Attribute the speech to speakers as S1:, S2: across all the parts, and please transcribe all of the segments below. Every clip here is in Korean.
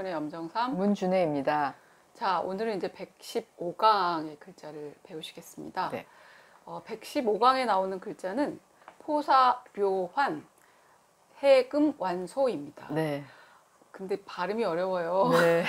S1: 한문의 염정삼
S2: 문준혜입니다.
S1: 자, 오늘은 이제 115강의 글자를 배우시겠습니다.
S2: 네.
S1: 115강에 나오는 글자는 포사료환 해금완소입니다.
S2: 네.
S1: 근데 발음이 어려워요.
S2: 네.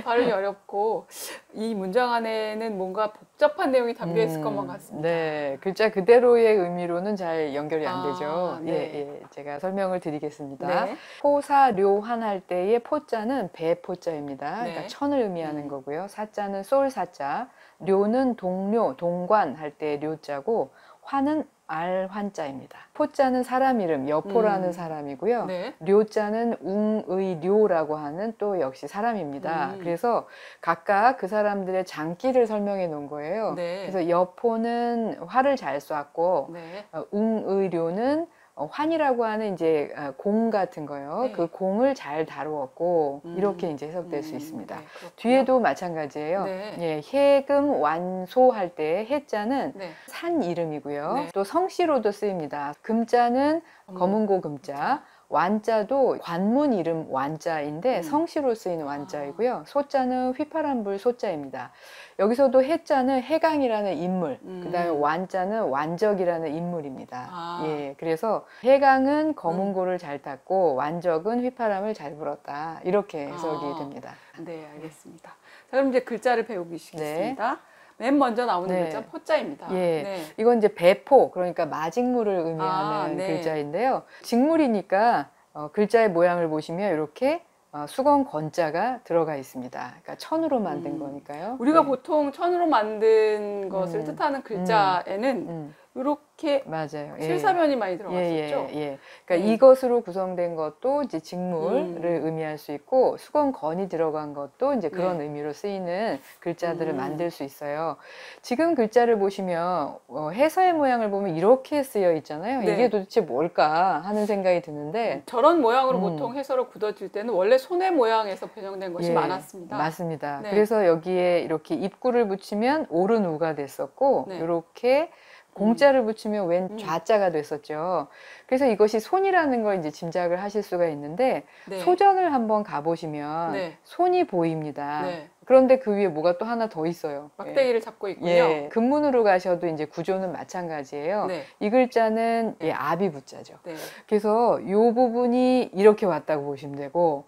S1: 발음이 어렵고 이 문장 안에는 뭔가 복잡한 내용이 담겨 있을 것만 같습니다.
S2: 네, 글자 그대로의 의미로는 잘 연결이 안 되죠.
S1: 네.
S2: 예, 제가 설명을 드리겠습니다.
S1: 네.
S2: 포사료환 할 때의 포자는 배포자입니다.
S1: 네.
S2: 그러니까 천을 의미하는 거고요. 사자는 쏠사자, 료는 동료, 동관 할 때의 료자고, 환은 알환자입니다. 포자는 사람 이름, 여포라는 사람이고요.
S1: 네.
S2: 료자는 웅의료라고 하는 또 역시 사람입니다. 그래서 각각 그 사람들의 장기를 설명해 놓은 거예요.
S1: 네.
S2: 그래서 여포는 활을 잘 쐈고,
S1: 네.
S2: 웅의료는 환이라고 하는 이제 공 같은 거요.
S1: 네.
S2: 그 공을 잘 다루었고 이렇게 이제 해석될 수 있습니다.
S1: 네, 그렇군요.
S2: 뒤에도 마찬가지예요.
S1: 네.
S2: 예, 해금 완소 할 때 해자는
S1: 네.
S2: 산 이름이고요.
S1: 네.
S2: 또 성씨로도 쓰입니다. 금자는 검은고 금자, 완자도 관문 이름 완자인데 성씨로 쓰이는 완자이고요. 소자는 휘파람불 소자입니다. 여기서도 해자는 해강이라는 인물, 그다음에 완자는 완적이라는 인물입니다. 예, 그래서 해강은 검은고를 잘 탔고 완적은 휘파람을 잘 불었다. 이렇게 해석이 됩니다.
S1: 네, 알겠습니다. 자, 그럼 이제 글자를 배우기 시작하겠습니다. 맨 먼저 나오는
S2: 네.
S1: 글자 포자입니다.
S2: 예,
S1: 네.
S2: 이건 이제 배포, 그러니까 마직물을 의미하는
S1: 네.
S2: 글자인데요. 직물이니까 글자의 모양을 보시면 이렇게 수건 건자가 들어가 있습니다. 그러니까 천으로 만든 거니까요.
S1: 우리가
S2: 네.
S1: 보통 천으로 만든 것을 뜻하는 글자에는 이렇게
S2: 맞아요. 예.
S1: 실사변이 많이 들어갔었죠.
S2: 예. 그러니까 이것으로 구성된 것도 이제 직물을 의미할 수 있고 수건 건이 들어간 것도 이제 그런 의미로 쓰이는 글자들을 만들 수 있어요. 지금 글자를 보시면 해서의 모양을 보면 이렇게 쓰여 있잖아요.
S1: 네.
S2: 이게 도대체 뭘까 하는 생각이 드는데
S1: 저런 모양으로 보통 해서로 굳어질 때는 원래 손의 모양에서 변형된 것이
S2: 예,
S1: 많았습니다.
S2: 맞습니다.
S1: 네.
S2: 그래서 여기에 이렇게 입구를 붙이면 오른 우가 됐었고
S1: 네.
S2: 이렇게 공자를 붙이면 왼 좌자가 됐었죠. 그래서 이것이 손이라는 걸 이제 짐작을 하실 수가 있는데
S1: 네.
S2: 소전을 한번 가보시면
S1: 네.
S2: 손이 보입니다.
S1: 네.
S2: 그런데 그 위에 뭐가 또 하나 더 있어요.
S1: 막대기를 잡고 있군요.
S2: 예. 근문으로 가셔도 이제 구조는 마찬가지예요.
S1: 네.
S2: 이 글자는 아비부자죠.
S1: 네.
S2: 그래서 이 부분이 이렇게 왔다고 보시면 되고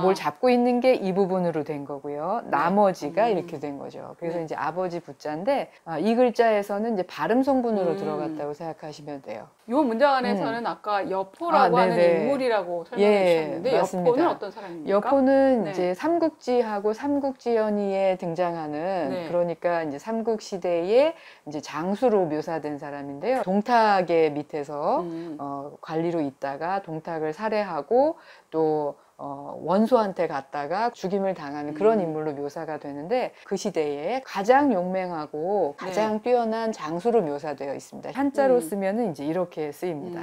S2: 뭘 잡고 있는 게 이 부분으로 된 거고요. 나머지가 이렇게 된 거죠. 그래서 이제 아버지 부자인데 이 글자에서는 이제 발음 성분으로 들어갔다고 생각하시면 돼요.
S1: 이 문장 안에서는 아까 여포라고 하는 인물이라고 설명해 주셨는데
S2: 맞습니다.
S1: 여포는 어떤 사람입니까?
S2: 여포는
S1: 네.
S2: 이제 삼국지하고 삼국지연의에 등장하는 그러니까 이제 삼국 시대의 이제 장수로 묘사된 사람인데요. 동탁의 밑에서 관리로 있다가 동탁을 살해하고 또 원소한테 갔다가 죽임을 당하는 그런 인물로 묘사가 되는데 그 시대에 가장 용맹하고 가장 뛰어난 장수로 묘사되어 있습니다. 한자로 쓰면은 이제 이렇게 쓰입니다.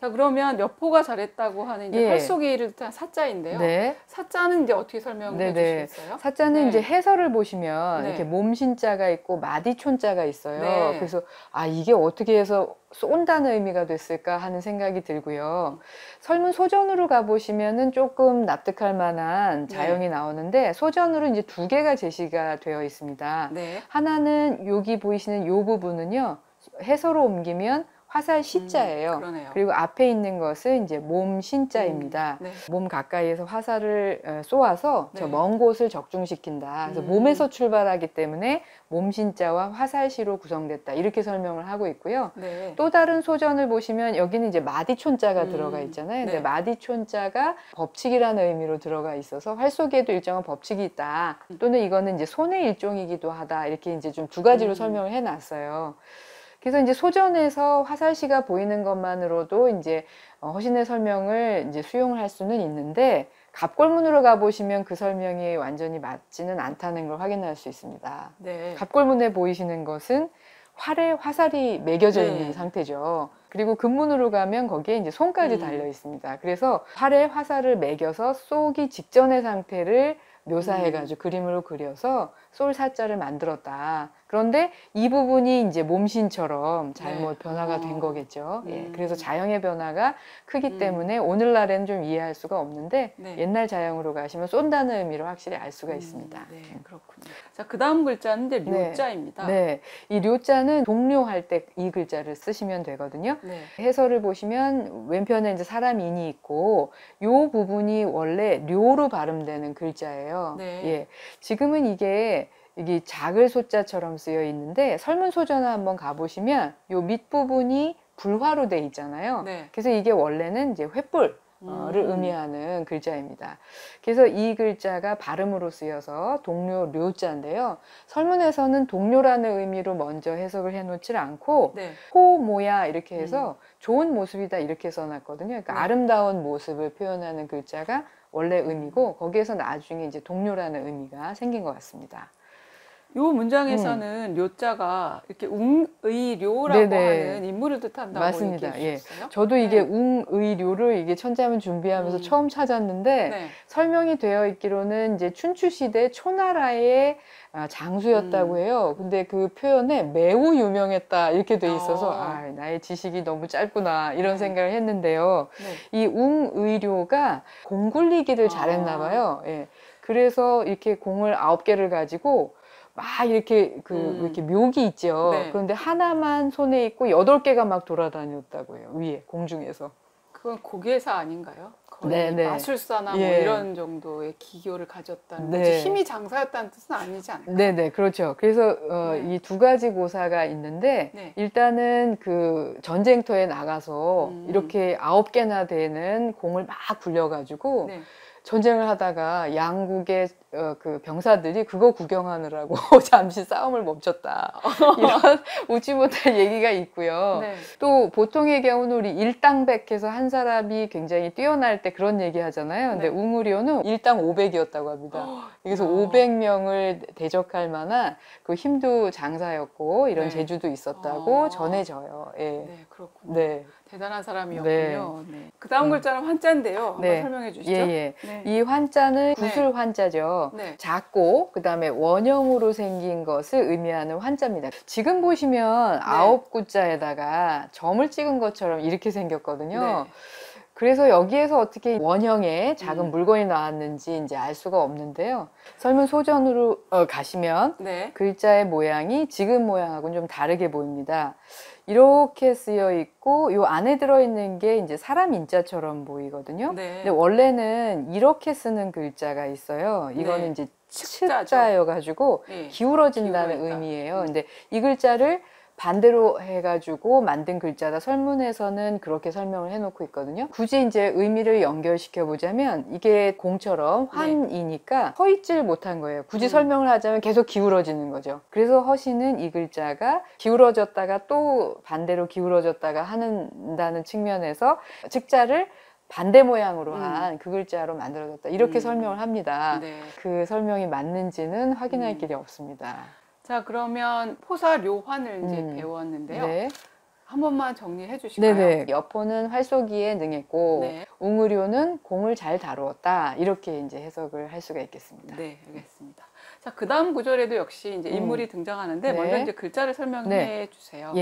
S1: 자, 그러면 여포가 잘했다고 하는 이제 활쏘기를 뜻한 사자인데요.
S2: 네.
S1: 사자는 이제 어떻게 설명해 주시겠어요?
S2: 사자는 이제 해설을 보시면
S1: 네.
S2: 이렇게 몸신자가 있고 마디촌자가 있어요.
S1: 네.
S2: 그래서 이게 어떻게 해서 쏜다는 의미가 됐을까 하는 생각이 들고요. 설문 소전으로 가보시면은 조금 납득할 만한 자형이 나오는데 소전으로 이제 두 개가 제시가 되어 있습니다.
S1: 네.
S2: 하나는 여기 보이시는 이 부분은요, 해서로 옮기면 화살 시자예요.
S1: 그러네요.
S2: 그리고 앞에 있는 것은 이제 몸 신자입니다.
S1: 네.
S2: 몸 가까이에서 화살을 쏘아서 저 먼 곳을 적중시킨다. 그래서 몸에서 출발하기 때문에 몸 신자와 화살시로 구성됐다. 이렇게 설명을 하고 있고요.
S1: 네.
S2: 또 다른 소전을 보시면 여기는 이제 마디촌자가 들어가 있잖아요. 근데 마디촌자가 법칙이라는 의미로 들어가 있어서 활쏘기에도 일정한 법칙이 있다. 또는 이거는 이제 손의 일종이기도 하다. 이렇게 이제 좀 두 가지로 설명을 해놨어요. 그래서 이제 소전에서 화살시가 보이는 것만으로도 이제 허신의 설명을 이제 수용할 수는 있는데 갑골문으로 가보시면 그 설명이 완전히 맞지는 않다는 걸 확인할 수 있습니다.
S1: 네.
S2: 갑골문에 보이시는 것은 활에 화살이 매겨져 있는 상태죠. 그리고 근문으로 가면 거기에 이제 손까지 달려 있습니다. 그래서 활에 화살을 매겨서 쏘기 직전의 상태를 묘사해가지고 그림으로 그려서 솔사자를 만들었다. 그런데 이 부분이 이제 몸신처럼 잘못 변화가 된 거겠죠. 예, 그래서 자형의 변화가 크기 때문에 오늘날에는 좀 이해할 수가 없는데 옛날 자형으로 가시면 쏜다는 의미로 확실히 알 수가 있습니다.
S1: 네, 그렇군요. 자, 그 다음 글자는 이제 료자입니다.
S2: 네, 이 료자는 동료할 때 이 글자를 쓰시면 되거든요. 해설을 보시면 왼편에 이제 사람 인이 있고 요 부분이 원래 료로 발음되는 글자예요. 예, 지금은 이게 작을 소자처럼 쓰여 있는데 설문소전을 한번 가보시면 요 밑부분이 불화로 돼 있잖아요. 그래서 이게 원래는 이제 횃불 를 의미하는 글자입니다. 그래서 이 글자가 발음으로 쓰여서 동료 료자인데요. 설문에서는 동료라는 의미로 먼저 해석을 해놓질 않고 호모야 이렇게 해서 좋은 모습이다 이렇게 써놨거든요. 그러니까 아름다운 모습을 표현하는 글자가 원래 의미고 거기에서 나중에 이제 동료라는 의미가 생긴 것 같습니다.
S1: 이 문장에서는 료자가 이렇게 웅의료라고 하는 인물을 뜻한다고
S2: 맞습니다.
S1: 얘기해 주셨어요?
S2: 예. 저도 이게 웅의료를 이게 천자문 준비하면서 처음 찾았는데 설명이 되어 있기로는 이제 춘추 시대 초나라의 장수였다고 해요. 근데 그 표현에 매우 유명했다 이렇게 돼 있어서 나의 지식이 너무 짧구나 이런 생각을 했는데요. 이 웅의료가 공 굴리기를 잘했나 봐요. 예. 그래서 이렇게 공을 9개를 가지고 막 이렇게 이렇게 묘기 있죠. 그런데 하나만 손에 있고 8개가 막 돌아다녔다고 해요. 위에 공중에서.
S1: 그건 고개사 아닌가요? 거의 마술사나 뭐 이런 정도의 기교를 가졌다는 거지. 힘이 장사였다는 뜻은 아니지 않을까요?
S2: 네네, 그렇죠. 그래서 이 두 가지 고사가 있는데 일단은 그 전쟁터에 나가서 이렇게 9개나 되는 공을 막 굴려가지고 전쟁을 하다가 양국의 그 병사들이 그거 구경하느라고 잠시 싸움을 멈췄다. 이런 웃지 못할 얘기가 있고요. 또 보통의 경우는 우리 일당백해서 한 사람이 굉장히 뛰어날 때 그런 얘기 하잖아요. 근데 웅의료는 일당 500이었다고 합니다. 그래서 500명을 대적할 만한 그 힘도 장사였고 이런 재주도 있었다고 전해져요.
S1: 그렇군요.
S2: 네.
S1: 대단한 사람이었군요. 그 다음 글자는 환자인데요. 한번 설명해 주시죠.
S2: 이 환자는 구술 환자죠. 작고 그다음에 원형으로 생긴 것을 의미하는 환자입니다. 지금 보시면 9구자에다가 점을 찍은 것처럼 이렇게 생겼거든요. 그래서 여기에서 어떻게 원형의 작은 물건이 나왔는지 이제 알 수가 없는데요. 설문 소전으로 가시면 글자의 모양이 지금 모양하고는 좀 다르게 보입니다. 이렇게 쓰여 있고 요 안에 들어있는 게 이제 사람 인자처럼 보이거든요. 근데 원래는 이렇게 쓰는 글자가 있어요. 이거는 이제 츠자여가지고 기울어진다는 의미예요. 근데 이 글자를 반대로 해가지고 만든 글자다. 설문에서는 그렇게 설명을 해놓고 있거든요. 굳이 이제 의미를 연결시켜 보자면 이게 공처럼 환이니까 서 있질 못한 거예요. 굳이 설명을 하자면 계속 기울어지는 거죠. 그래서 허시는 이 글자가 기울어졌다가 또 반대로 기울어졌다가 한다는 측면에서 측자를 반대 모양으로 한 그 글자로 만들어졌다. 이렇게 설명을 합니다. 그 설명이 맞는지는 확인할 길이 없습니다.
S1: 자, 그러면 포사료환을 이제 배웠는데요. 한 번만 정리해 주실까요?
S2: 여포는 활쏘기에 능했고 웅의료는 공을 잘 다루었다. 이렇게 이제 해석을 할 수가 있겠습니다.
S1: 네, 알겠습니다. 자, 그 다음 구절에도 역시 이제 인물이 등장하는데 먼저 이제 글자를 설명해 주세요.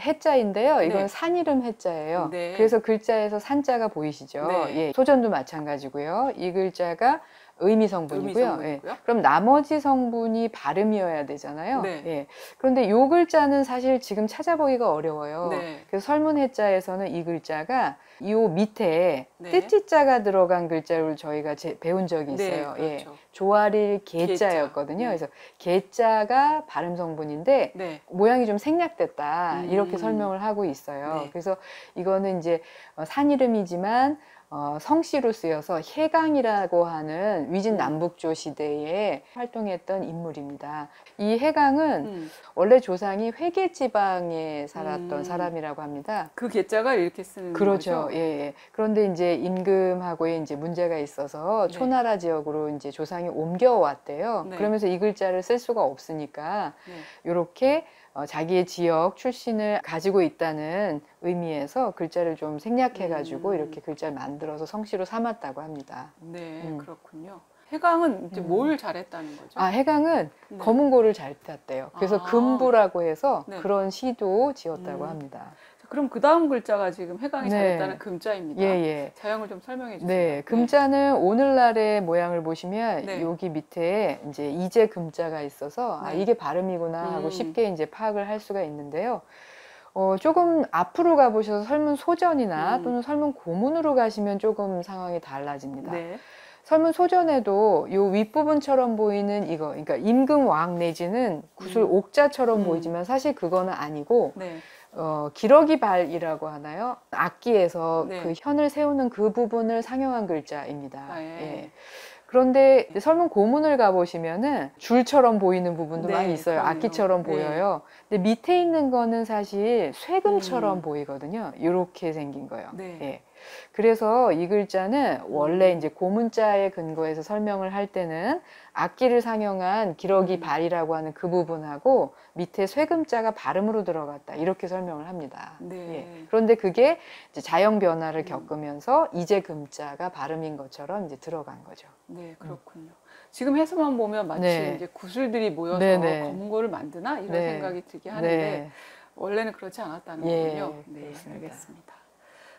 S2: 해자인데요. 이건 산 이름 해자예요. 그래서 글자에서 산자가 보이시죠? 소전도 마찬가지고요. 이 글자가 의미 성분이고요. 그럼 나머지 성분이 발음이어야 되잖아요. 그런데 이 글자는 사실 지금 찾아보기가 어려워요. 그래서 설문 해자에서는 이 글자가 이 밑에 띠찌자가 들어간 글자를 저희가 배운 적이 있어요. 조아릴 개자였거든요. 그래서 개자가 발음 성분인데 모양이 좀 생략됐다. 이렇게 설명을 하고 있어요. 그래서 이거는 이제 산 이름이지만 성씨로 쓰여서 해강이라고 하는 위진 남북조 시대에 활동했던 인물입니다. 이 해강은 원래 조상이 회계 지방에 살았던 사람이라고 합니다.
S1: 그 개자가 이렇게 쓰는
S2: 그렇죠.
S1: 거죠?
S2: 그런데 이제 임금하고의 이제 문제가 있어서 초나라 지역으로 이제 조상이 옮겨왔대요. 그러면서 이 글자를 쓸 수가 없으니까 이렇게 자기의 지역 출신을 가지고 있다는 의미에서 글자를 좀 생략해가지고 이렇게 글자를 만들어서 성씨로 삼았다고 합니다.
S1: 그렇군요. 해강은 이제 뭘 잘했다는 거죠?
S2: 아, 해강은
S1: 네.
S2: 검은고를 잘 땄대요. 그래서 금부라고 해서
S1: 네.
S2: 그런 시도 지었다고 합니다.
S1: 그럼 그 다음 글자가 지금 해강이
S2: 네.
S1: 잘했다는 금자입니다.
S2: 예.
S1: 자형을 좀 설명해 주세요.
S2: 네, 금자는 오늘날의 모양을 보시면
S1: 네.
S2: 여기 밑에 이제 이제 금자가 있어서 아, 이게 발음이구나 하고 쉽게 이제 파악을 할 수가 있는데요. 조금 앞으로 가보셔서 설문 소전이나 또는 설문 고문으로 가시면 조금 상황이 달라집니다.
S1: 네.
S2: 설문 소전에도 요 윗부분처럼 보이는 이거, 그러니까 임금왕 내지는 구슬 옥자처럼 보이지만 사실 그거는 아니고
S1: 네.
S2: 기러기 발이라고 하나요? 악기에서
S1: 네.
S2: 그 현을 세우는 그 부분을 상용한 글자입니다.
S1: 아, 예.
S2: 예. 그런데 설문 고문을 가보시면은 줄처럼 보이는 부분도
S1: 네,
S2: 많이 있어요.
S1: 그러네요.
S2: 악기처럼
S1: 네.
S2: 보여요. 근데 밑에 있는 거는 사실 쇠금처럼 보이거든요. 이렇게 생긴 거예요.
S1: 네.
S2: 예. 그래서 이 글자는 원래 이제 고문자에 근거해서 설명을 할 때는 악기를 상용한 기러기 발이라고 하는 그 부분하고 밑에 쇠금자가 발음으로 들어갔다 이렇게 설명을 합니다.
S1: 네.
S2: 예. 그런데 그게 이제 자형 변화를 겪으면서 이제 금자가 발음인 것처럼 이제 들어간 거죠.
S1: 네, 그렇군요. 지금 해서만 보면 마치
S2: 네.
S1: 이제 구슬들이 모여서
S2: 네네.
S1: 검은고를 만드나 이런
S2: 네.
S1: 생각이 들게 하는데
S2: 네.
S1: 원래는 그렇지 않았다는
S2: 예,
S1: 거군요. 네,
S2: 그렇습니다.
S1: 알겠습니다.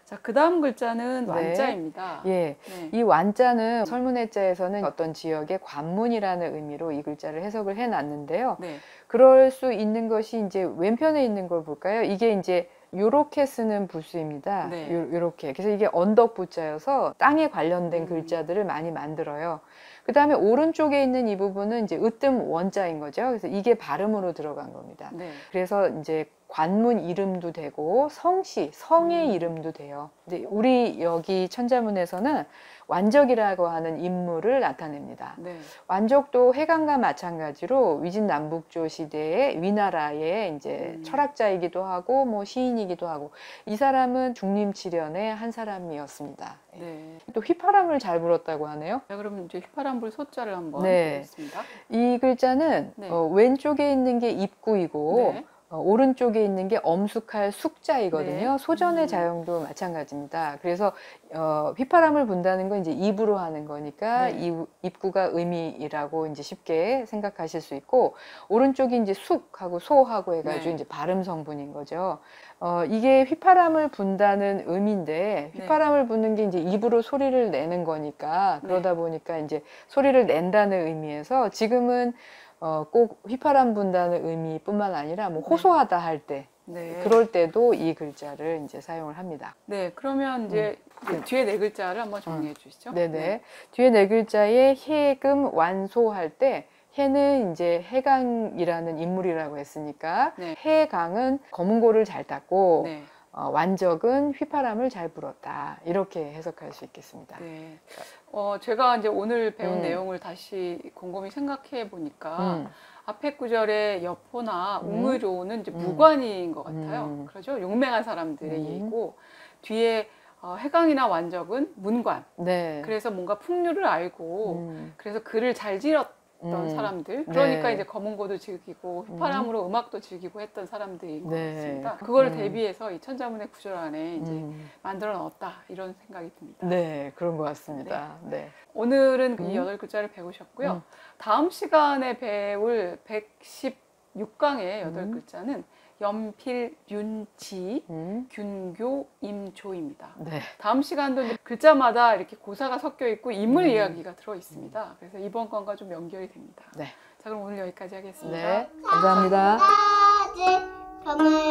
S1: 자, 그 다음 글자는
S2: 네.
S1: 완자입니다.
S2: 예.
S1: 네.
S2: 이 완자는 설문해자에서는 어떤 지역의 관문이라는 의미로 이 글자를 해석을 해놨는데요.
S1: 네.
S2: 그럴 수 있는 것이 이제 왼편에 있는 걸 볼까요? 이게 이제 요렇게 쓰는 부수입니다.
S1: 네.
S2: 요렇게. 그래서 이게 언덕부자여서 땅에 관련된 글자들을 많이 만들어요. 그 다음에 오른쪽에 있는 이 부분은 이제 으뜸 원자인 거죠. 그래서 이게 발음으로 들어간 겁니다.
S1: 네.
S2: 그래서 이제 관문 이름도 되고 성씨, 성의 이름도 돼요. 근데 우리 여기 천자문에서는 완적이라고 하는 인물을 나타냅니다.
S1: 네.
S2: 완적도 해강과 마찬가지로 위진 남북조 시대의 위나라의 이제 철학자이기도 하고 뭐 시인이기도 하고 이 사람은 중림칠연의 한 사람이었습니다.
S1: 네.
S2: 또 휘파람을 잘 불었다고 하네요.
S1: 자, 그럼 이제 휘파람불 소자를 한번
S2: 네.
S1: 보겠습니다.
S2: 이 글자는
S1: 네.
S2: 왼쪽에 있는 게 입구이고
S1: 네.
S2: 오른쪽에 있는 게 엄숙할 숙자이거든요.
S1: 네.
S2: 소전의 자형도 마찬가지입니다. 그래서 휘파람을 분다는 건 이제 입으로 하는 거니까
S1: 네.
S2: 이 입구가 의미라고 이제 쉽게 생각하실 수 있고 오른쪽이 이제 숙하고 소하고 해가지고
S1: 네.
S2: 이제 발음 성분인 거죠. 이게 휘파람을 분다는 의미인데 휘파람을 부는 게 이제 입으로 소리를 내는 거니까 그러다 보니까 이제 소리를 낸다는 의미에서 지금은 꼭 휘파람 분다는 의미뿐만 아니라 뭐 호소하다 할 때
S1: 네.
S2: 그럴 때도 이 글자를 이제 사용을 합니다.
S1: 네, 그러면 이제 뒤에 네 글자를 한번 정리해 주시죠.
S2: 네네.
S1: 네.
S2: 뒤에 네 글자에 해금 완소할 때 해는 이제 해강이라는 인물이라고 했으니까
S1: 네.
S2: 해강은 검은고를 잘 땄고
S1: 네.
S2: 완적은 휘파람을 잘 불었다 이렇게 해석할 수 있겠습니다.
S1: 네. 제가 이제 오늘 배운 내용을 다시 곰곰이 생각해 보니까 앞에 구절의 여포나 웅의로는 이제 무관인 것 같아요. 그러죠? 용맹한 사람들의 예고 뒤에 해강이나 완적은 문관.
S2: 네.
S1: 그래서 뭔가 풍류를 알고 그래서 글을 잘 지었던 사람들. 그러니까
S2: 네.
S1: 이제 검은고도 즐기고 휘파람으로 음악도 즐기고 했던 사람들인 것
S2: 네.
S1: 같습니다. 그걸 대비해서 이 천자문의 구절 안에 이제 만들어 넣었다 이런 생각이 듭니다.
S2: 네, 그런 것 같습니다. 네.
S1: 오늘은 이 8글자를 배우셨고요. 다음 시간에 배울 116강의 8글자는 연필, 윤지, 균교, 임조입니다.
S2: 네.
S1: 다음 시간도 이제 글자마다 이렇게 고사가 섞여 있고 인물 이야기가 들어 있습니다. 그래서 이번 건과 좀 연결이 됩니다.
S2: 네.
S1: 자, 그럼 오늘 여기까지 하겠습니다.
S2: 네. 감사합니다.
S3: 까지